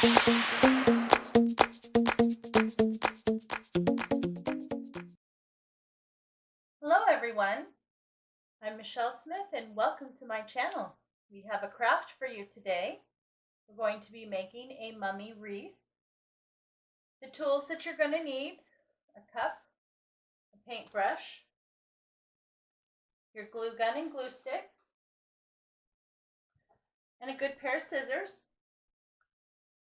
Hello everyone, I'm Michelle Smith and welcome to my channel. We have a craft for you today. We're going to be making a mummy wreath. The tools that you're going to need: a cup, a paintbrush, your glue gun and glue stick, and a good pair of scissors.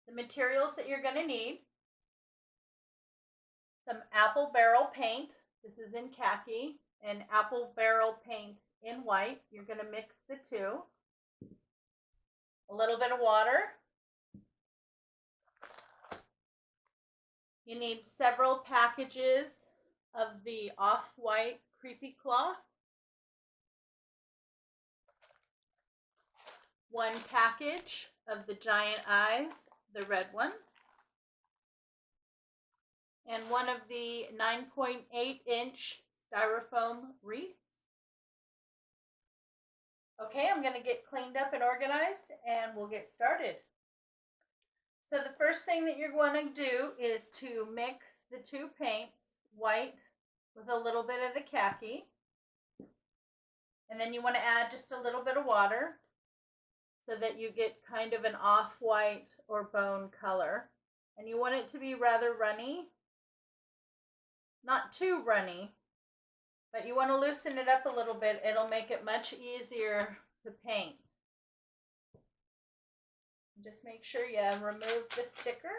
The materials that you're going to need: some apple barrel paint. This is in khaki, and apple barrel paint in white. You're going to mix the two. A little bit of water. You need several packages of the off-white creepy cloth. One package of the giant eyes, the red ones. And one of the 9.8-inch Styrofoam wreaths. Okay, I'm going to get cleaned up and organized and we'll get started. So the first thing that you're going to do is to mix the two paints, white with a little bit of the khaki. And then you want to add just a little bit of water so that you get kind of an off-white or bone color. And you want it to be rather runny. Not too runny, but you want to loosen it up a little bit. It'll make it much easier to paint. Just make sure you remove the sticker.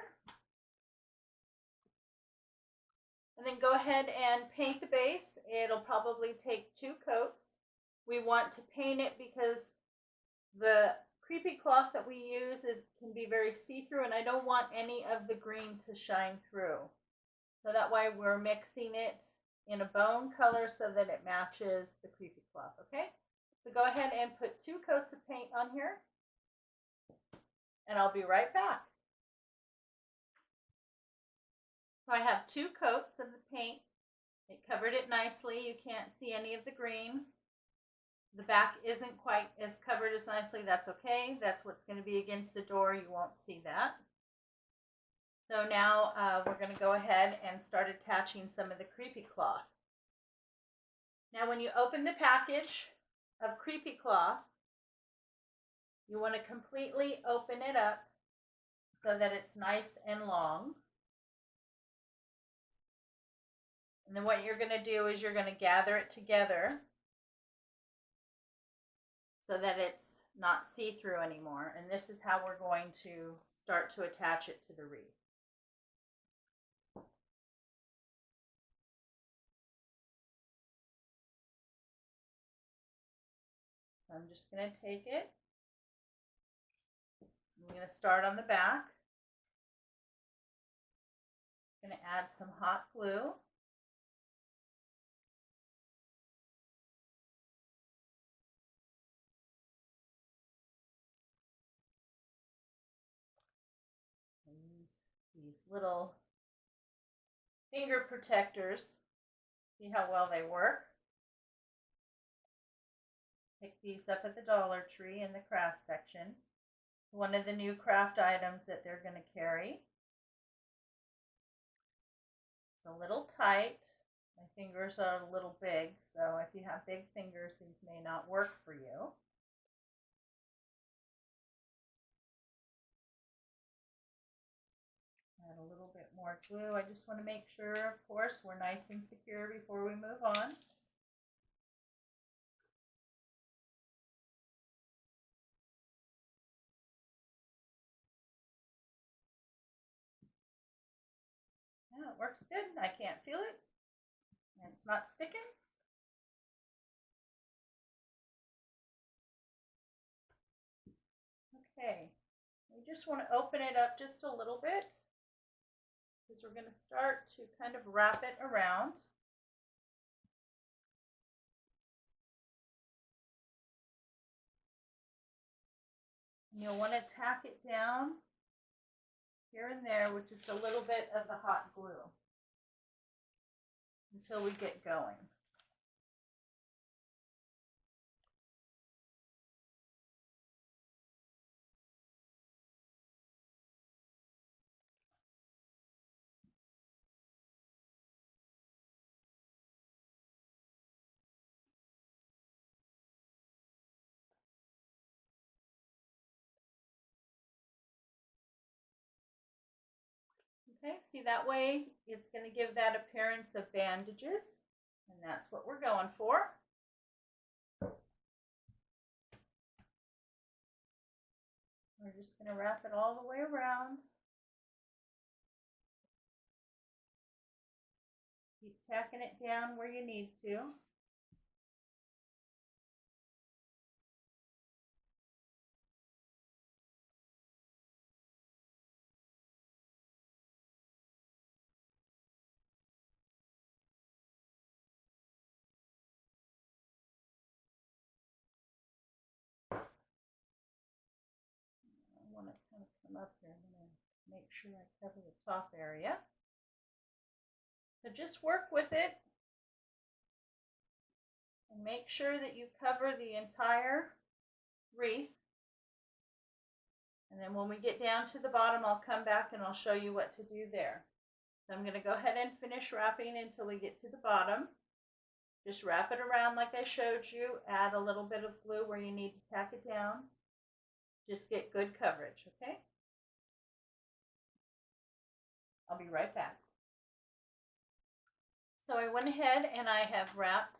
And then go ahead and paint the base. It'll probably take 2 coats. We want to paint it because the creepy cloth that we use can be very see-through, and I don't want any of the green to shine through. So that way we're mixing it in a bone color so that it matches the creepy cloth, okay? So go ahead and put 2 coats of paint on here, and I'll be right back. So I have 2 coats of the paint. It covered it nicely. You can't see any of the green. The back isn't quite as covered as nicely. That's okay. That's what's going to be against the door. You won't see that. So now we're going to go ahead and start attaching some of the creepy cloth. Now when you open the package of creepy cloth, you want to completely open it up so that it's nice and long. And then what you're going to do is you're going to gather it together so that it's not see-through anymore. And this is how we're going to start to attach it to the wreath. I'm just going to take it. I'm going to start on the back. I'm going to add some hot glue. I use these little finger protectors. See how well they work. Pick these up at the Dollar Tree in the craft section. One of the new craft items that they're going to carry. It's a little tight. My fingers are a little big, so if you have big fingers, these may not work for you. Add a little bit more glue. I just want to make sure, of course, we're nice and secure before we move on. Yeah, it works good. I can't feel it. And it's not sticking. Okay, we just want to open it up just a little bit because we're going to start to kind of wrap it around. And you'll want to tack it down here and there with just a little bit of the hot glue until we get going. Okay, see that way it's going to give that appearance of bandages, and that's what we're going for. We're just going to wrap it all the way around. Keep tacking it down where you need to. I want to kind of come up here. I'm going to make sure I cover the top area. So just work with it and make sure that you cover the entire wreath. And then when we get down to the bottom, I'll come back and I'll show you what to do there. So I'm going to go ahead and finish wrapping until we get to the bottom. Just wrap it around like I showed you. Add a little bit of glue where you need to tack it down. Just get good coverage, okay? I'll be right back. So I went ahead and I have wrapped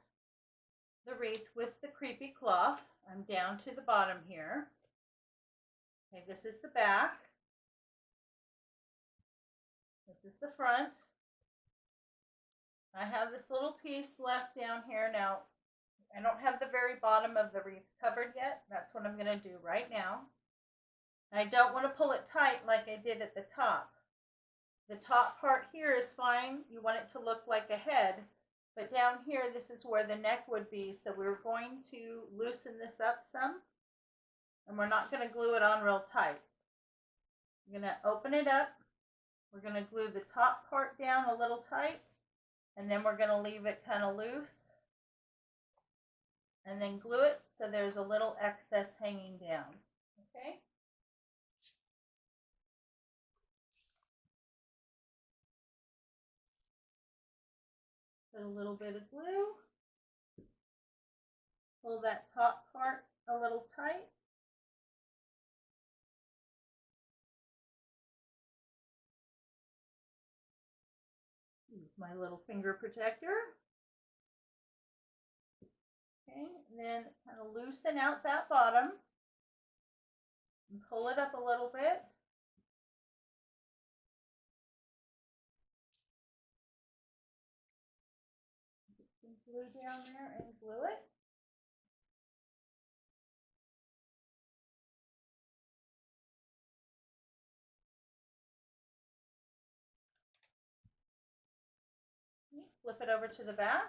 the wreath with the creepy cloth. I'm down to the bottom here. Okay, this is the back. This is the front. I have this little piece left down here. Now, I don't have the very bottom of the wreath covered yet. That's what I'm going to do right now. And I don't want to pull it tight like I did at the top. The top part here is fine. You want it to look like a head. But down here, this is where the neck would be. So we're going to loosen this up some. And we're not going to glue it on real tight. You're going to open it up. We're going to glue the top part down a little tight. And then we're going to leave it kind of loose. And then glue it so there's a little excess hanging down. Okay? Put a little bit of glue. Pull that top part a little tight. Use my little finger protector. Okay, and then kind of loosen out that bottom and pull it up a little bit. Get some glue down there and glue it. Flip it over to the back.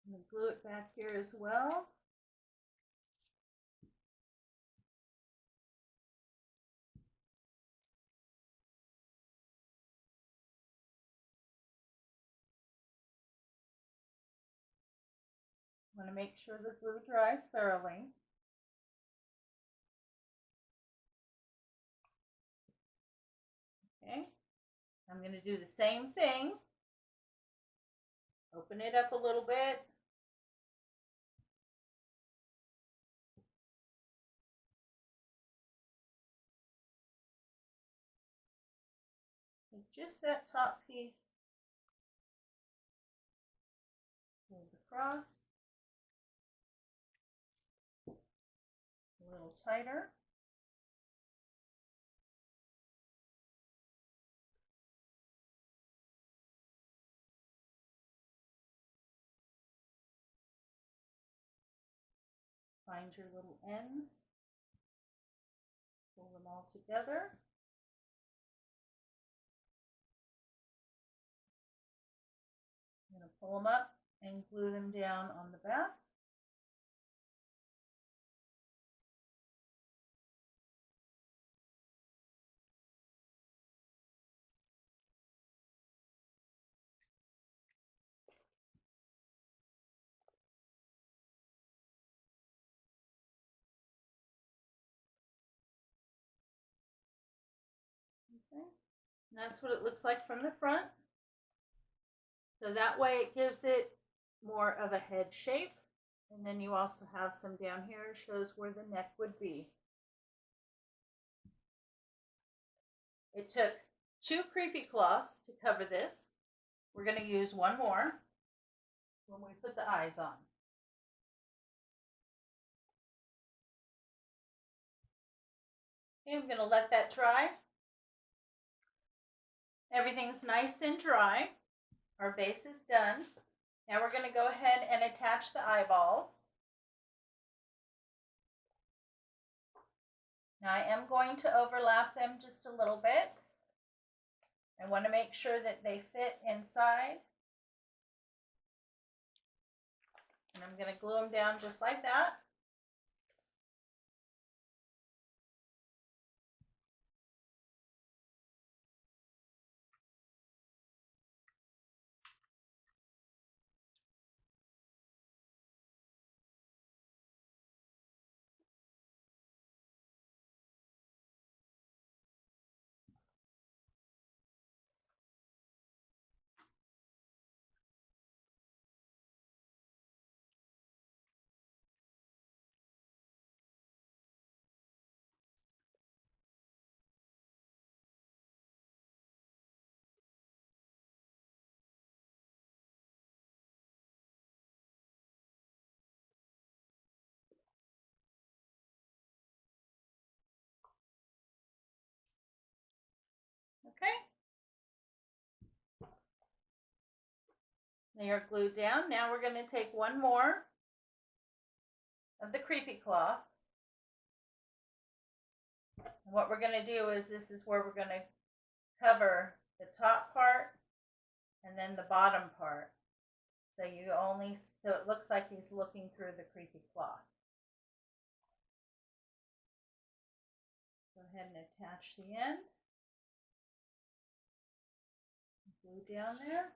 I'm going to glue it back here as well. I want to make sure the glue dries thoroughly. Okay, I'm going to do the same thing. Open it up a little bit. And just that top piece. Fold across. A little tighter. Find your little ends. Pull them all together. I'm going to pull them up and glue them down on the back. Okay, and that's what it looks like from the front. So that way it gives it more of a head shape. And then you also have some down here, shows where the neck would be. It took 2 creepy cloths to cover this. We're going to use one more when we put the eyes on. Okay, I'm going to let that dry. Everything's nice and dry. Our base is done. Now we're going to go ahead and attach the eyeballs. Now I am going to overlap them just a little bit. I want to make sure that they fit inside. And I'm going to glue them down just like that. Okay. They are glued down. Now we're going to take one more of the creepy cloth. And what we're going to do is this is where we're going to cover the top part and then the bottom part. So it looks like he's looking through the creepy cloth. Go ahead and attach the end. Glue down there.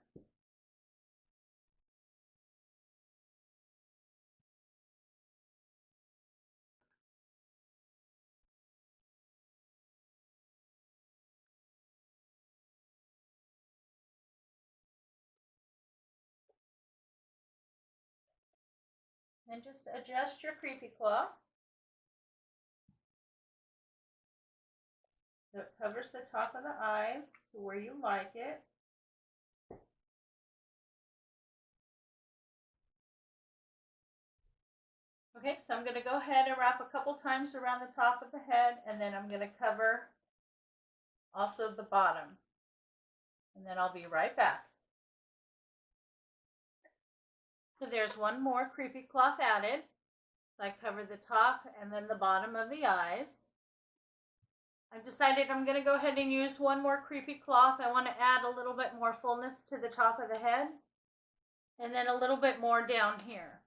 And just adjust your creepy cloth so it covers the top of the eyes to where you like it. Okay, so I'm going to go ahead and wrap a couple times around the top of the head, and then I'm going to cover also the bottom. And then I'll be right back. So there's one more creepy cloth added. So I cover the top and then the bottom of the eyes. I've decided I'm going to go ahead and use one more creepy cloth. I want to add a little bit more fullness to the top of the head. And then a little bit more down here.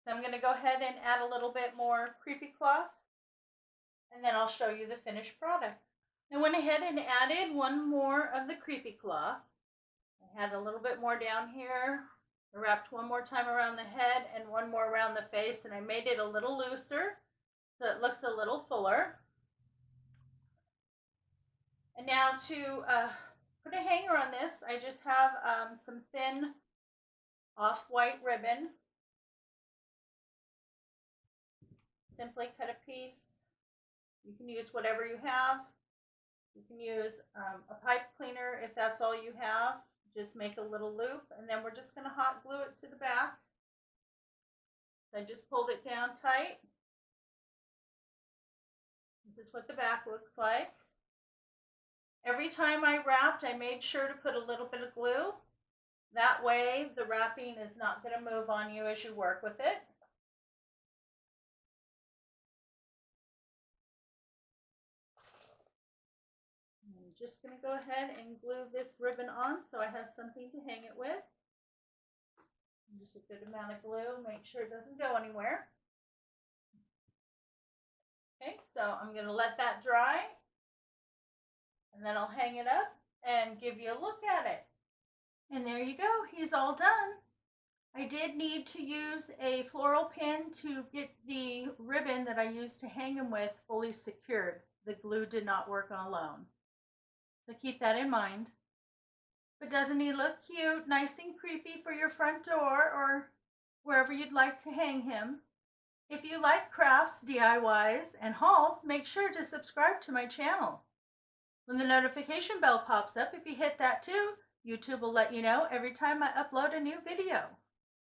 So I'm going to go ahead and add a little bit more creepy cloth. And then I'll show you the finished product. I went ahead and added one more of the creepy cloth. I had a little bit more down here. I wrapped one more time around the head and one more around the face, and I made it a little looser so it looks a little fuller. And now to put a hanger on this, I just have some thin off-white ribbon. Simply cut a piece. You can use whatever you have. You can use a pipe cleaner if that's all you have. Just make a little loop, and then we're just going to hot glue it to the back. So I just pulled it down tight. This is what the back looks like. Every time I wrapped, I made sure to put a little bit of glue. That way, the wrapping is not going to move on you as you work with it. I'm just going to go ahead and glue this ribbon on so I have something to hang it with. Just a good amount of glue, make sure it doesn't go anywhere. Okay, so I'm going to let that dry, and then I'll hang it up and give you a look at it. And there you go, he's all done. I did need to use a floral pin to get the ribbon that I used to hang him with fully secured. The glue did not work alone. So keep that in mind. But doesn't he look cute, nice and creepy for your front door or wherever you'd like to hang him? If you like crafts, DIYs, and hauls, make sure to subscribe to my channel. When the notification bell pops up, if you hit that too, YouTube will let you know every time I upload a new video.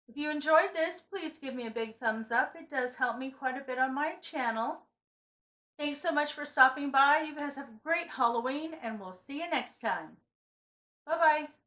If you enjoyed this, please give me a big thumbs up. It does help me quite a bit on my channel. Thanks so much for stopping by. You guys have a great Halloween, and we'll see you next time. Bye-bye.